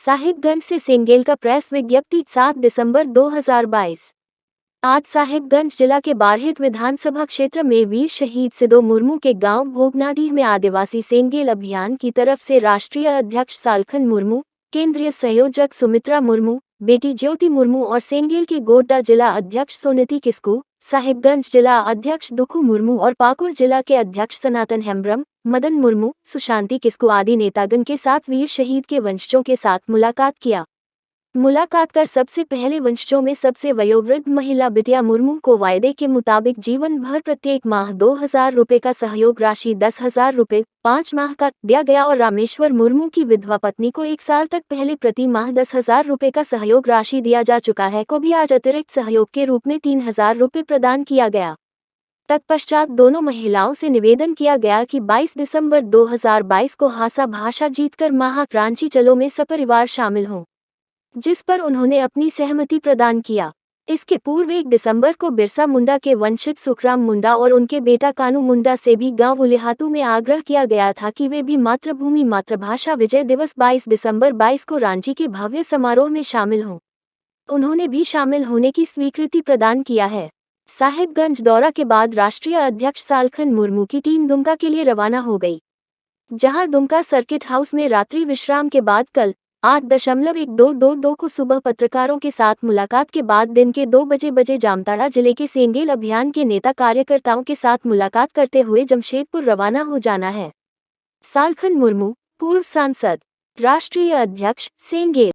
साहिबगंज से सेंगेल का प्रेस विज्ञप्ति 7 दिसंबर 2022। आज साहिबगंज जिला के बारहित विधानसभा क्षेत्र में वीर शहीद सिदो मुर्मू के गांव भोगनाडीह में आदिवासी सेंगेल अभियान की तरफ से राष्ट्रीय अध्यक्ष सालखन मुर्मू, केंद्रीय संयोजक सुमित्रा मुर्मू, बेटी ज्योति मुर्मू और सेंगेल के गोड्डा जिला अध्यक्ष सोनिति किस्कू, साहिबगंज जिला अध्यक्ष दुखू मुर्मू और पाकुड़ जिला के अध्यक्ष सनातन हेम्ब्रम, मदन मुर्मू, सुशांति किस्कू आदि नेतागण के साथ वीर शहीद के वंशजों के साथ मुलाकात किया। मुलाकात कर सबसे पहले वंशजों में सबसे वयोवृद्ध महिला बिटिया मुर्मू को वायदे के मुताबिक जीवन भर प्रत्येक माह 2000 रुपए का सहयोग राशि 10,000 रुपए 5 माह का दिया गया और रामेश्वर मुर्मू की विधवा पत्नी को 1 साल तक पहले प्रति माह 10,000 रुपए का सहयोग राशि दिया जा चुका है को भी आज अतिरिक्त सहयोग के रूप में 3,000 रुपए प्रदान किया गया। तत्पश्चात दोनों महिलाओं से निवेदन किया गया कि 22 दिसंबर 2022 को हासा भाषा जीतकर महाक्रांति चलो में सपरिवार शामिल हों, जिस पर उन्होंने अपनी सहमति प्रदान किया। इसके पूर्व 1 दिसंबर को बिरसा मुंडा के वंशज सुखराम मुंडा और उनके बेटा कानू मुंडा से भी गांव उलिहातू में आग्रह किया गया था कि वे भी मातृभूमि मातृभाषा विजय दिवस 22 दिसंबर 22 को रांची के भव्य समारोह में शामिल हों। उन्होंने भी शामिल होने की स्वीकृति प्रदान किया है। साहिबगंज दौरा के बाद राष्ट्रीय अध्यक्ष सालखन मुर्मू की टीम दुमका के लिए रवाना हो गई, जहां दुमका सर्किट हाउस में रात्रि विश्राम के बाद कल 8.1222 को सुबह पत्रकारों के साथ मुलाकात के बाद दिन के 2 बजे जामताड़ा जिले के सेंगेल अभियान के नेता कार्यकर्ताओं के साथ मुलाकात करते हुए जमशेदपुर रवाना हो जाना है। सालखन मुर्मू, पूर्व सांसद, राष्ट्रीय अध्यक्ष, सेंगेल।